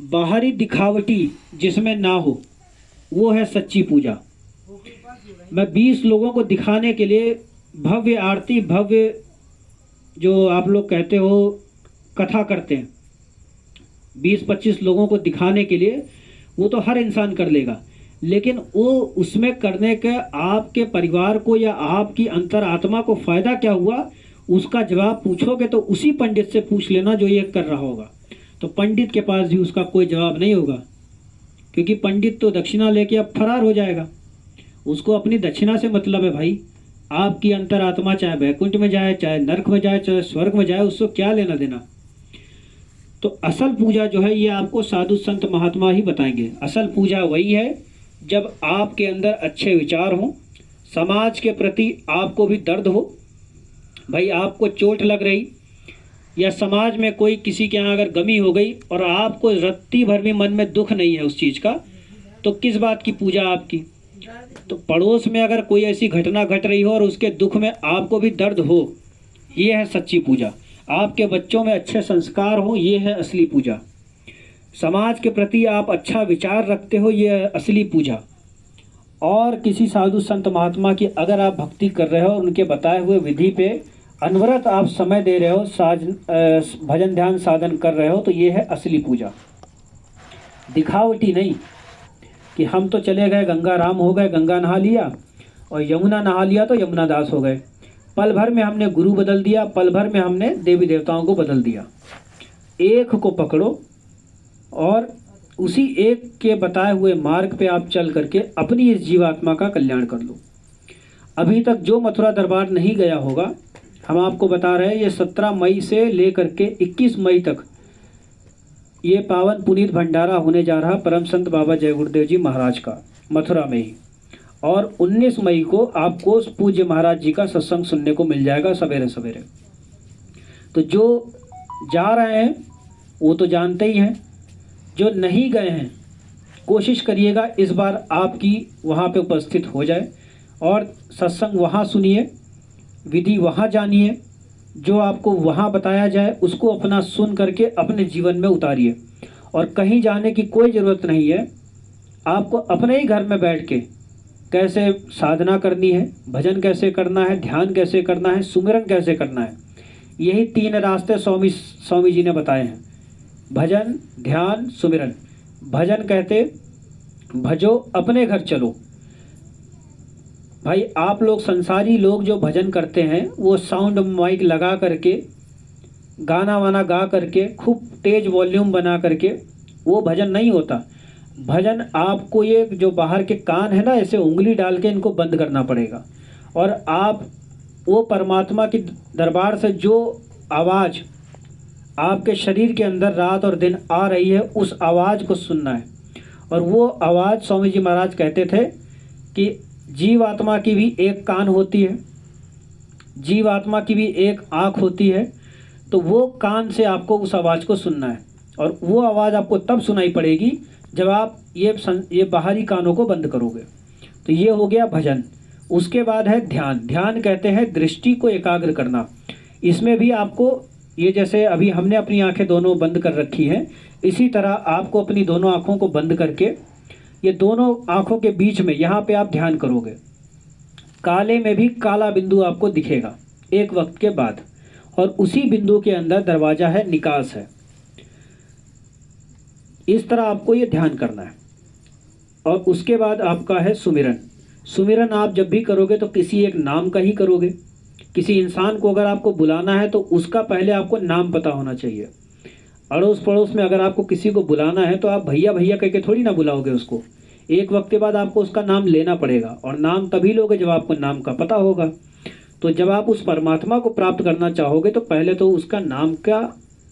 बाहरी दिखावटी जिसमें ना हो वो है सच्ची पूजा। मैं 20 लोगों को दिखाने के लिए भव्य आरती, भव्य जो आप लोग कहते हो कथा करते हैं, 20-25 लोगों को दिखाने के लिए वो तो हर इंसान कर लेगा, लेकिन वो उसमें करने के आपके परिवार को या आपकी अंतरात्मा को फ़ायदा क्या हुआ, उसका जवाब पूछोगे तो उसी पंडित से पूछ लेना जो ये कर रहा होगा। तो पंडित के पास भी उसका कोई जवाब नहीं होगा, क्योंकि पंडित तो दक्षिणा लेके अब फरार हो जाएगा। उसको अपनी दक्षिणा से मतलब है भाई। आपकी अंतरात्मा चाहे वैकुंठ में जाए, चाहे नरक में जाए, चाहे स्वर्ग में जाए, उसको क्या लेना देना। तो असल पूजा जो है ये आपको साधु संत महात्मा ही बताएंगे। असल पूजा वही है जब आपके अंदर अच्छे विचार हों, समाज के प्रति आपको भी दर्द हो। भाई आपको चोट लग रही या समाज में कोई किसी के यहाँ अगर गमी हो गई और आपको रत्ती भर भी मन में दुख नहीं है उस चीज़ का, तो किस बात की पूजा आपकी। तो पड़ोस में अगर कोई ऐसी घटना घट रही हो और उसके दुख में आपको भी दर्द हो, ये है सच्ची पूजा। आपके बच्चों में अच्छे संस्कार हो, ये है असली पूजा। समाज के प्रति आप अच्छा विचार रखते हो, ये है असली पूजा। और किसी साधु संत महात्मा की अगर आप भक्ति कर रहे हो, उनके बताए हुए विधि पे अनवरत आप समय दे रहे हो, भजन ध्यान साधन कर रहे हो, तो ये है असली पूजा। दिखावटी नहीं कि हम तो चले गए, गंगा राम हो गए, गंगा नहा लिया, और यमुना नहा लिया तो यमुना दास हो गए। पल भर में हमने गुरु बदल दिया, पल भर में हमने देवी देवताओं को बदल दिया। एक को पकड़ो, और उसी एक के बताए हुए मार्ग पे आप चल करके अपनी इस जीवात्मा का कल्याण कर लो। अभी तक जो मथुरा दरबार नहीं गया होगा, हम आपको बता रहे हैं ये 17 मई से लेकर के 21 मई तक ये पावन पुनीत भंडारा होने जा रहा परम संत बाबा जय गुरुदेव जी महाराज का, मथुरा में ही। और 19 मई को आपको पूज्य महाराज जी का सत्संग सुनने को मिल जाएगा सवेरे सवेरे। तो जो जा रहे हैं वो तो जानते ही हैं, जो नहीं गए हैं कोशिश करिएगा इस बार आपकी वहाँ पे उपस्थित हो जाए और सत्संग वहाँ सुनिए, विधि वहाँ जानिए, जो आपको वहाँ बताया जाए उसको अपना सुन करके अपने जीवन में उतारिए। और कहीं जाने की कोई ज़रूरत नहीं है, आपको अपने ही घर में बैठ के कैसे साधना करनी है, भजन कैसे करना है, ध्यान कैसे करना है, सुमिरन कैसे करना है, यही 3 रास्ते स्वामी जी ने बताए हैं। भजन, ध्यान, सुमिरन। भजन कहते भजो अपने घर चलो। भाई आप लोग संसारी लोग जो भजन करते हैं वो साउंड माइक लगा करके गाना वाना गा करके खूब तेज वॉल्यूम बना करके, वो भजन नहीं होता। भजन आपको ये जो बाहर के कान है ना, ऐसे उंगली डाल के इनको बंद करना पड़ेगा और आप वो परमात्मा की दरबार से जो आवाज़ आपके शरीर के अंदर रात और दिन आ रही है उस आवाज़ को सुनना है। और वो आवाज़ स्वामी जी महाराज कहते थे कि जीवात्मा की भी एक कान होती है, जीवात्मा की भी एक आँख होती है, तो वो कान से आपको उस आवाज़ को सुनना है। और वो आवाज़ आपको तब सुनाई पड़ेगी जब आप ये बाहरी कानों को बंद करोगे। तो ये हो गया भजन। उसके बाद है ध्यान। ध्यान कहते हैं दृष्टि को एकाग्र करना। इसमें भी आपको ये जैसे अभी हमने अपनी आंखें दोनों बंद कर रखी हैं, इसी तरह आपको अपनी दोनों आँखों को बंद करके ये दोनों आँखों के बीच में यहाँ पे आप ध्यान करोगे। काले में भी काला बिंदु आपको दिखेगा एक वक्त के बाद, और उसी बिंदु के अंदर दरवाजा है, निकास है। इस तरह आपको ये ध्यान करना है। और उसके बाद आपका है सुमिरन। सुमिरन आप जब भी करोगे तो किसी एक नाम का ही करोगे। किसी इंसान को अगर आपको बुलाना है तो उसका पहले आपको नाम पता होना चाहिए। अड़ोस पड़ोस में अगर आपको किसी को बुलाना है तो आप भैया भैया कह के थोड़ी ना बुलाओगे उसको। एक वक्त के बाद आपको उसका नाम लेना पड़ेगा, और नाम तभी लोगे जब आपको नाम का पता होगा। तो जब आप उस परमात्मा को प्राप्त करना चाहोगे तो पहले तो उसका नाम का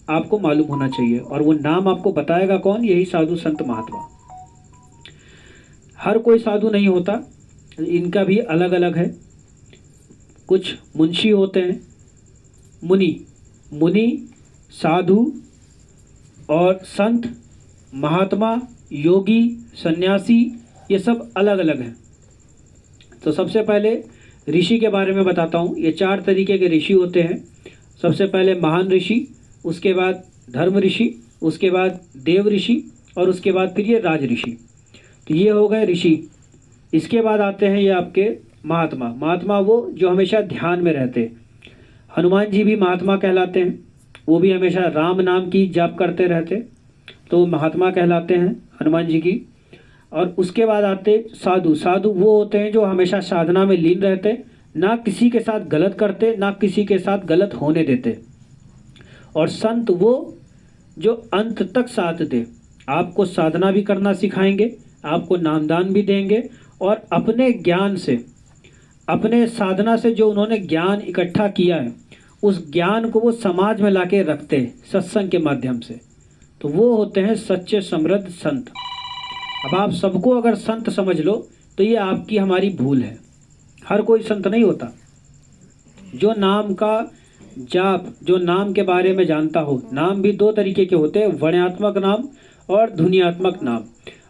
आपको मालूम होना चाहिए, और वो नाम आपको बताएगा कौन? यही साधु संत महात्मा। हर कोई साधु नहीं होता, इनका भी अलग अलग है। कुछ मुंशी होते हैं, मुनि, साधु और संत, महात्मा, योगी, सन्यासी, ये सब अलग अलग हैं। तो सबसे पहले ऋषि के बारे में बताता हूँ। ये 4 तरीके के ऋषि होते हैं। सबसे पहले महान ऋषि, उसके बाद धर्म ऋषि, उसके बाद देव ऋषि, और उसके बाद फिर ये राज ऋषि। तो ये हो गए ऋषि। इसके बाद आते हैं ये आपके महात्मा। महात्मा वो जो हमेशा ध्यान में रहते। हनुमान जी भी महात्मा कहलाते हैं, वो भी हमेशा राम नाम की जाप करते रहते, तो महात्मा कहलाते हैं हनुमान जी की। और उसके बाद आते साधु। साधु वो होते हैं जो हमेशा साधना में लीन रहते, ना किसी के साथ गलत करते, ना किसी के साथ गलत होने देते। और संत वो जो अंत तक साथ दे, आपको साधना भी करना सिखाएंगे, आपको नामदान भी देंगे, और अपने ज्ञान से, अपने साधना से जो उन्होंने ज्ञान इकट्ठा किया है उस ज्ञान को वो समाज में लाके रखते सत्संग के माध्यम से। तो वो होते हैं सच्चे समृद्ध संत। अब आप सबको अगर संत समझ लो तो ये आपकी हमारी भूल है। हर कोई संत नहीं होता। जो नाम का जाप, जो नाम के बारे में जानता हो, नाम भी 2 तरीके के होते हैं, वर्णात्मक नाम और ध्वन्यात्मक नाम।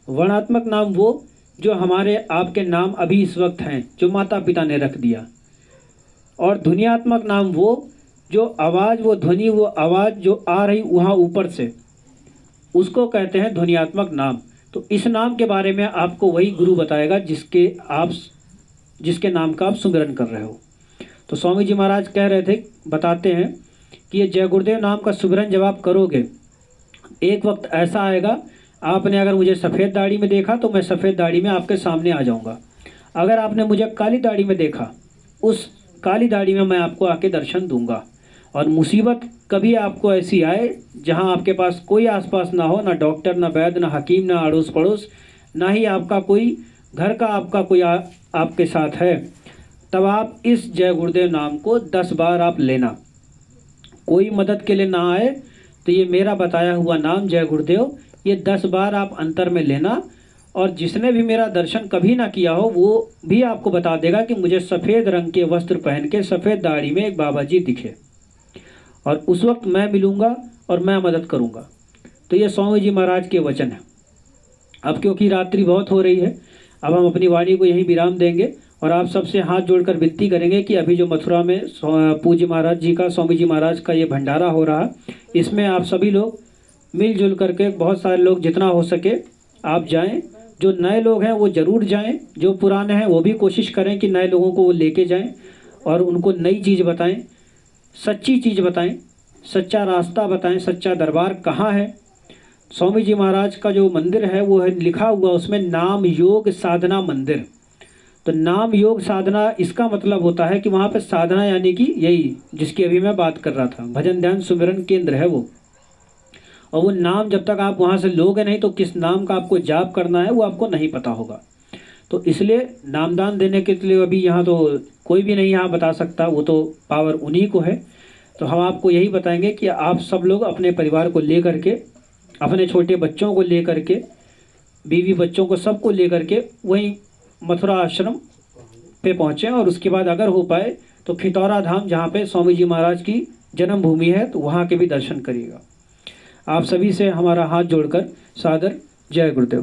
वर्णात्मक नाम वो जो हमारे आपके नाम अभी इस वक्त हैं, जो माता पिता ने रख दिया। और ध्वन्यात्मक नाम वो जो आवाज़, वो ध्वनि, वो आवाज़ जो आ रही वहाँ ऊपर से, उसको कहते हैं ध्वन्यात्मक नाम। तो इस नाम के बारे में आपको वही गुरु बताएगा जिसके नाम का आप सुमिरन कर रहे हो। तो स्वामी जी महाराज कह रहे थे, बताते हैं कि ये जय गुरुदेव नाम का सुमिरन जब आप करोगे, एक वक्त ऐसा आएगा, आपने अगर मुझे सफ़ेद दाढ़ी में देखा तो मैं सफ़ेद दाढ़ी में आपके सामने आ जाऊंगा। अगर आपने मुझे काली दाढ़ी में देखा, उस काली दाढ़ी में मैं आपको आके दर्शन दूंगा। और मुसीबत कभी आपको ऐसी आए जहां आपके पास कोई आसपास ना हो, ना डॉक्टर, ना वैद्य, ना हकीम, ना अड़ोस पड़ोस, ना ही आपका कोई घर का आपका कोई आपके साथ है, तब आप इस जय गुरुदेव नाम को 10 बार आप लेना। कोई मदद के लिए ना आए तो ये मेरा बताया हुआ नाम जय गुरुदेव ये 10 बार आप अंतर में लेना। और जिसने भी मेरा दर्शन कभी ना किया हो वो भी आपको बता देगा कि मुझे सफ़ेद रंग के वस्त्र पहन के सफ़ेद दाढ़ी में एक बाबा जी दिखे, और उस वक्त मैं मिलूँगा और मैं मदद करूँगा। तो ये स्वामी जी महाराज के वचन है। अब क्योंकि रात्रि बहुत हो रही है, अब हम अपनी वाणी को यहीं विराम देंगे और आप सबसे हाथ जोड़कर विनती करेंगे कि अभी जो मथुरा में पूज्य महाराज जी का, स्वामी जी महाराज का ये भंडारा हो रहा, इसमें आप सभी लोग मिलजुल करके, बहुत सारे लोग जितना हो सके आप जाएं। जो नए लोग हैं वो ज़रूर जाएं, जो पुराने हैं वो भी कोशिश करें कि नए लोगों को वो लेके जाएं और उनको नई चीज़ बताएं, सच्ची चीज़ बताएं, सच्चा रास्ता बताएं, सच्चा दरबार कहाँ है। स्वामी जी महाराज का जो मंदिर है वो है लिखा हुआ उसमें नाम योग साधना मंदिर। तो नाम योग साधना इसका मतलब होता है कि वहाँ पे साधना यानी कि यही जिसकी अभी मैं बात कर रहा था, भजन ध्यान सुमिरन केंद्र है वो। और वो नाम जब तक आप वहाँ से लोगे नहीं तो किस नाम का आपको जाप करना है वो आपको नहीं पता होगा। तो इसलिए नामदान देने के लिए अभी यहाँ तो कोई भी नहीं यहाँ बता सकता, वो तो पावर उन्हीं को है। तो हम आपको यही बताएंगे कि आप सब लोग अपने परिवार को ले करके, अपने छोटे बच्चों को ले करके, बीवी बच्चों को सबको ले करके वहीं मथुरा आश्रम पे पहुँचें। और उसके बाद अगर हो पाए तो खितौरा धाम जहाँ पे स्वामी जी महाराज की जन्मभूमि है तो वहाँ के भी दर्शन करिएगा। आप सभी से हमारा हाथ जोड़कर सादर जय गुरुदेव।